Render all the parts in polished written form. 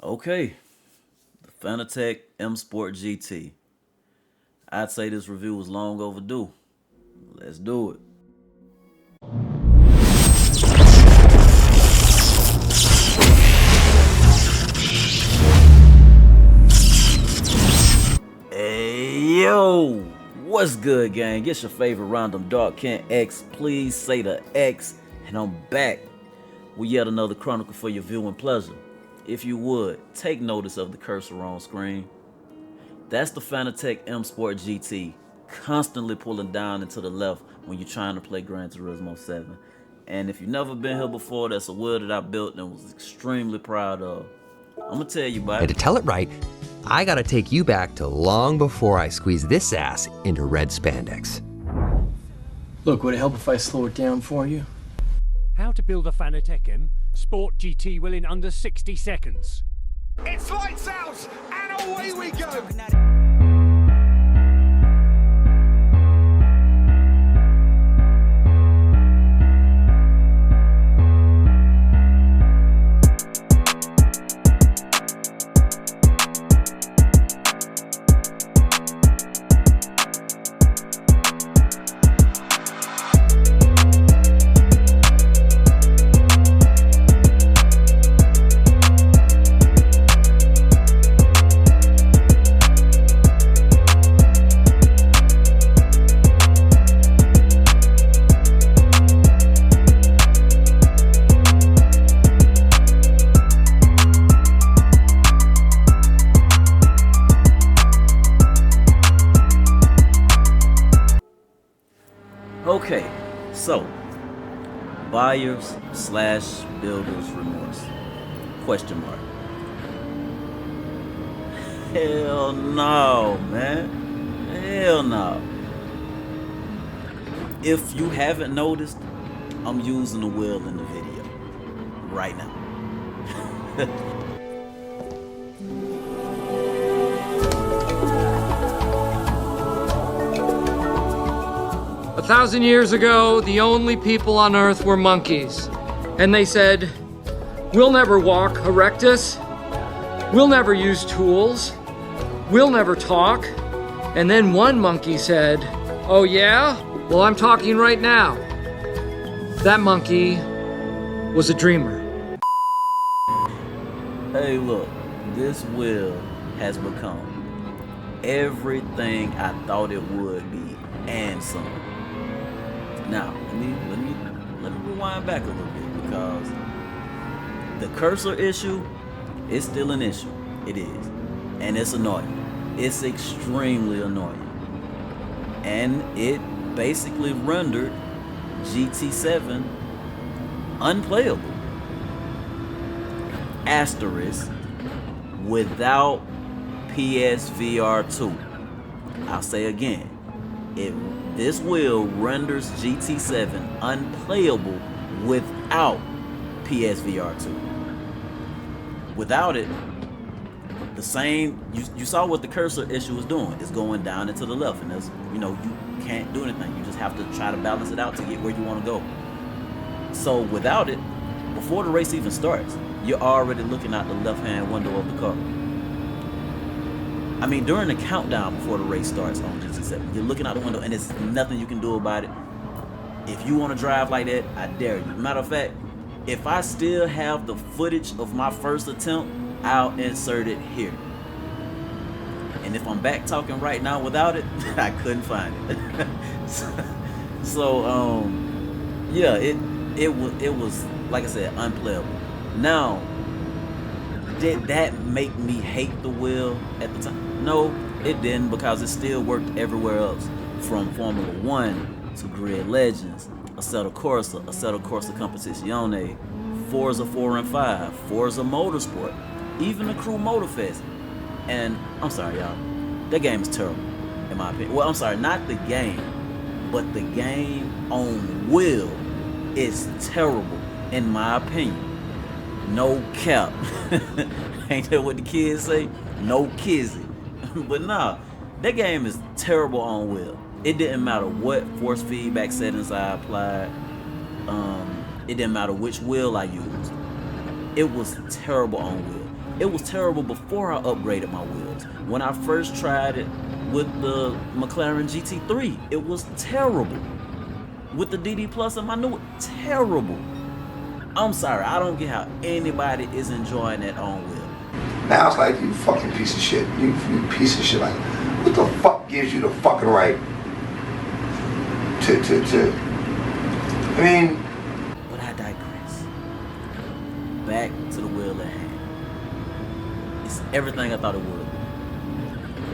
Okay, the Fanatec M Sport GT. I'd say this review was long overdue. Let's do it. Hey yo, what's good, gang? It's your favorite random DarkKentX. Please say the X, and I'm back with yet another chronicle for your viewing pleasure. If you would, take notice of the cursor on screen. That's the Fanatec M Sport GT, constantly pulling down and to the left when you're trying to play Gran Turismo 7. And if you've never been here before, that's a wheel that I built and was extremely proud of. I'm gonna tell you about And it. to tell it right, I gotta take you back to long before I squeeze this ass into red spandex. Look, would it help if I slow it down for you? How to build a Fanatec M Sport GT will in under 60 seconds. It's lights out, and away we go! Okay, so buyers slash builders remorse? Question mark. Hell no, man. Hell no. If you haven't noticed, I'm using the wheel in the video right now. 1,000 years ago, the only people on Earth were monkeys. And they said, we'll never walk erectus, we'll never use tools, we'll never talk. And then one monkey said, oh yeah? Well, I'm talking right now. That monkey was a dreamer. Hey, look, this wheel has become everything I thought it would be and some. Now, let me rewind back a little bit, because the cursor issue is still an issue. It is. And it's annoying. It's extremely annoying. And it basically rendered GT7 unplayable. Asterisk, without PSVR 2. I'll say again, this wheel renders GT7 unplayable without PSVR 2. Without it, the same, you saw what the cursor issue is doing. It's going down and to the left, and there's, you can't do anything. You just have to try to balance it out to get where you want to go. So without it, before the race even starts, you're already looking out the left-hand window of the car. I mean, during the countdown before the race starts on GT7, you're looking out the window and there's nothing you can do about it. If you want to drive like that, I dare you. Matter of fact, if I still have the footage of my first attempt, I'll insert it here. And if I'm back talking right now without it, I couldn't find it. so yeah, it was, like I said, unplayable. Now, did that make me hate the wheel at the time? No, it didn't, because it still worked everywhere else, from Formula 1 to Grid Legends, Assetto Corsa, Assetto Corsa Competizione, Forza 4 and 5, Forza Motorsport, even the Crew Motorfest. And I'm sorry, y'all, that game is terrible, in my opinion. Well, I'm sorry, not the game, but the game on wheel is terrible, in my opinion. No cap. Ain't that what the kids say? No kizzy. But nah, that game is terrible on wheel. It didn't matter what force feedback settings I applied. It didn't matter which wheel I used. it was terrible on wheel. It was terrible before I upgraded my wheels. When I first tried it with the McLaren GT3, it was terrible. With the DD Plus and my new, terrible. I'm sorry, I don't get how anybody is enjoying that on wheel. Now it's like, you fucking piece of shit. You piece of shit. Like, what the fuck gives you the fucking right to I mean. But I digress. Back to the wheel at hand. It's everything I thought it would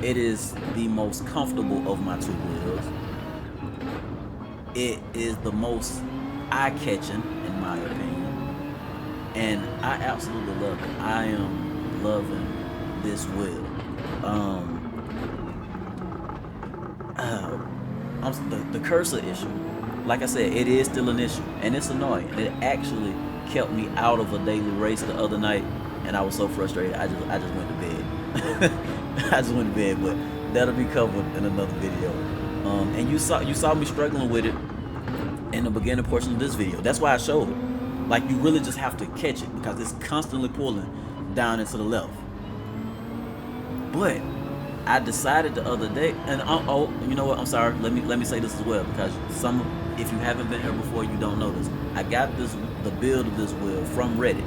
be. It is the most comfortable of my two wheels. It is the most eye-catching, in my opinion. And I absolutely love it. I am loving this wheel. The cursor issue, like I said, it is still an issue, and it's annoying. It actually kept me out of a daily race the other night, and I was so frustrated. I just went to bed. I just went to bed, but that'll be covered in another video. And you saw me struggling with it in the beginning portion of this video. That's why I showed it. Like, you really just have to catch it because it's constantly pulling down and to the left. But I decided the other day, and oh, you know what? I'm sorry. Let me say this as well, because if you haven't been here before, you don't know this. I got the build of this wheel from Reddit.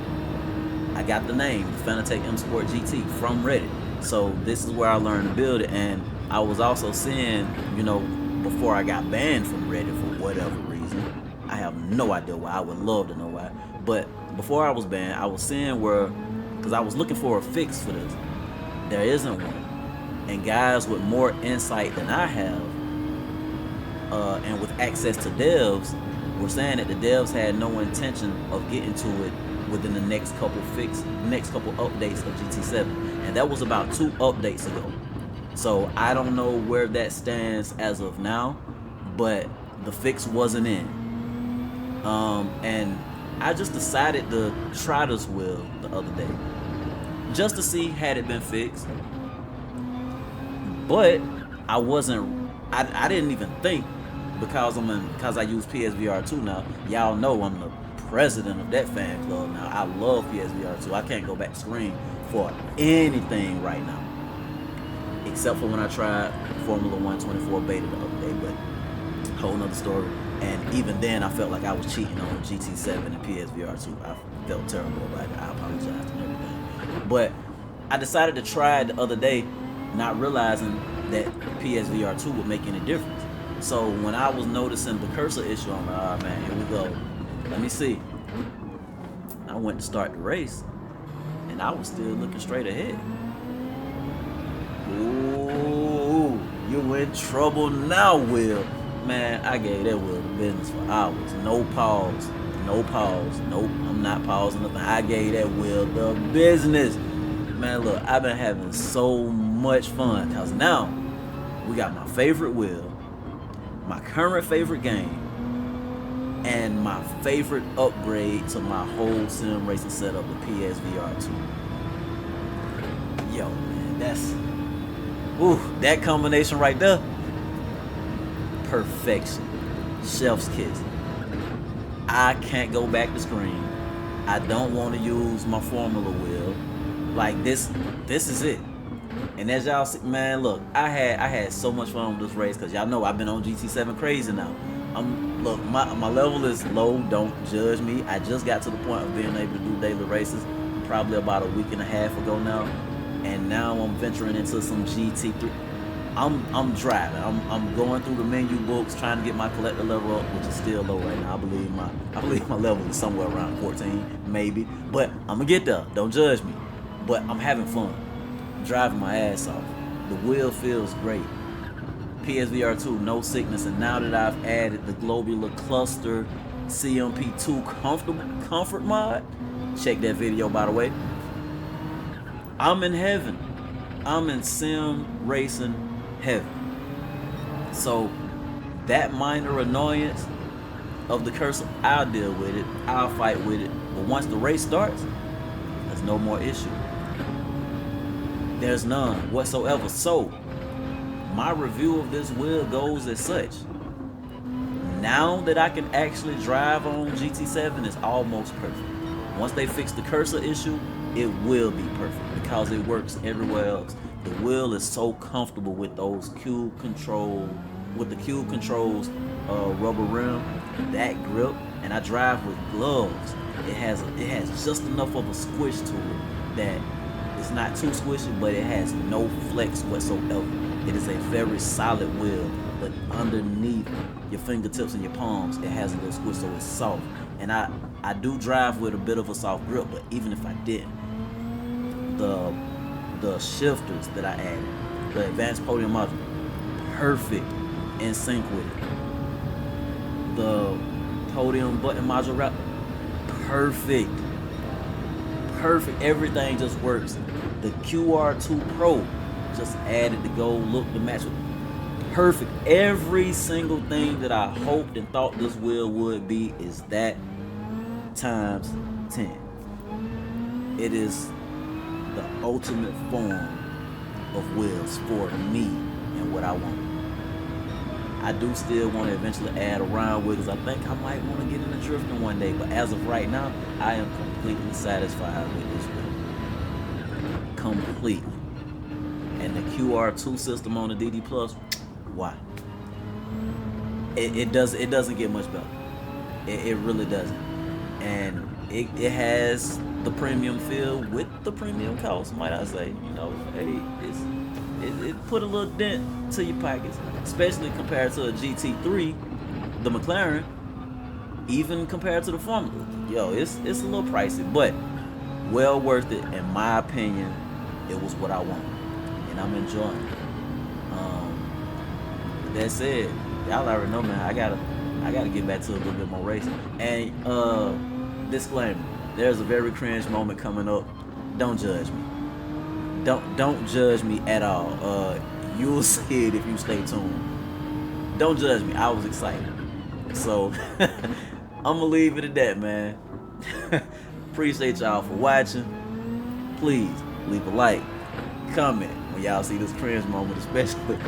I got the name, the Fanatec M Sport GT, from Reddit. So this is where I learned to build it, and I was also seeing, you know, before I got banned from Reddit for whatever reason. I have no idea why. I would love to know why. But before I was banned, I was seeing where, because I was looking for a fix for this. There isn't one. And guys with more insight than I have, and with access to devs, were saying that the devs had no intention of getting to it within the next couple updates of GT7, and that was about 2 updates ago. So I don't know where that stands as of now, but the fix wasn't in. And I just decided to try this wheel the other day, just to see had it been fixed. But I didn't even think, because I use PSVR 2 now. Y'all know I'm the president of that fan club now. I love PSVR 2. I can't go back to screen for anything right now, except for when I tried Formula 1 24 beta the other day, but whole nother story. And even then, I felt like I was cheating on GT7 and PSVR 2. I felt terrible about it. I apologize and everything. But I decided to try it the other day, not realizing that PSVR 2 would make any difference. So when I was noticing the cursor issue, I'm like, oh man, here we go. Let me see. I went to start the race, and I was still looking straight ahead. Ooh, you in trouble now, Will. Man, I gave that Will the business for hours. No pause. Nope, I'm not pausing nothing. I gave that Will the business. Man, look, I've been having so much fun, because now we got my favorite wheel, my current favorite game, and my favorite upgrade to my whole sim racing setup, the PSVR 2. Yo, man, that combination right there, perfection. Chef's kiss. I can't go back to screen. I don't want to use my Formula wheel. Like, this is it. And as y'all see, man, look, I had so much fun with this race, because y'all know I've been on GT7 crazy now. Look, my level is low, don't judge me. I just got to the point of being able to do daily races probably about a week and a half ago now, and now I'm venturing into some GT3. I'm driving. I'm going through the menu books, trying to get my collector level up, which is still low right now. I believe my level is somewhere around 14, maybe. But I'm gonna get there. Don't judge me. But I'm having fun, driving my ass off. The wheel feels great. PSVR 2, no sickness, and now that I've added the globular cluster CMP2 comfort mod, check that video by the way. I'm in heaven. I'm in sim racing heaven. So that minor annoyance of the cursor, I'll deal with it. I'll fight with it. But once the race starts, there's no more issue. There's none whatsoever. So my review of this wheel goes as such. Now that I can actually drive on GT7, it's almost perfect. Once they fix the cursor issue, it will be perfect because it works everywhere else. The wheel is so comfortable with those cube controls, rubber rim, that grip, and I drive with gloves. It has just enough of a squish to it that it's not too squishy, but it has no flex whatsoever. It is a very solid wheel, but underneath your fingertips and your palms, it has a little squish, so it's soft. And I do drive with a bit of a soft grip, but even if I didn't, the shifters that I added, the advanced podium module, perfect in sync with it. The podium button module wrap, perfect. Everything just works. The QR2 Pro just added the gold look to match with. Perfect. Every single thing that I hoped and thought this wheel would be is that times 10. It is the ultimate form of wheels for me and what I want. I do still want to eventually add a round wheel because I think I might want to get into drifting one day, but as of right now, I am completely satisfied with this wheel. Completely. And the QR2 system on the DD Plus, why? It doesn't get much better. It really doesn't. And it has the premium feel with the premium cost, might I say. You know, hey, it put a little dent to your pockets, especially compared to a GT3, the McLaren. Even compared to the Formula, yo, it's a little pricey, but well worth it in my opinion. It was what I wanted, and I'm enjoying it. That said, y'all already know, man. I gotta get back to a little bit more racing. And disclaimer: there's a very cringe moment coming up. Don't judge me. Don't judge me at all. You'll see it if you stay tuned. Don't judge me. I was excited, so I'm gonna leave it at that, man. Appreciate y'all for watching. Please leave a like, comment when y'all see this cringe moment, especially.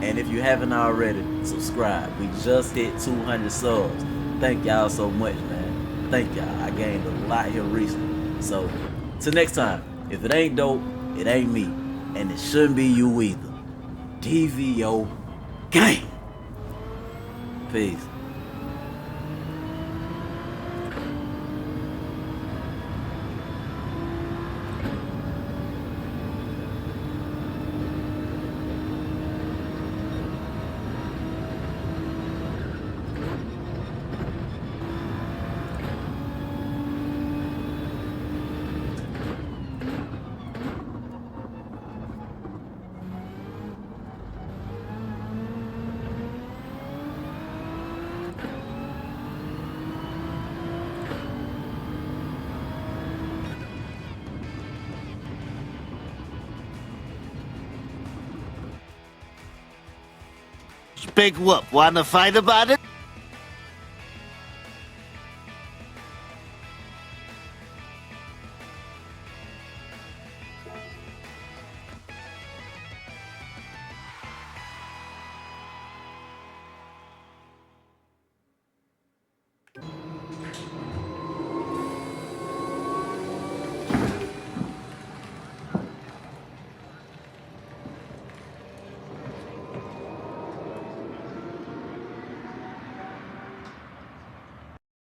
And if you haven't already, subscribe. We just hit 200 subs. Thank y'all so much, man. Thank y'all. I gained a lot here recently. So, till next time, if it ain't dope, it ain't me. And it shouldn't be you either. DVO gang. Peace. Big whoop. Wanna fight about it?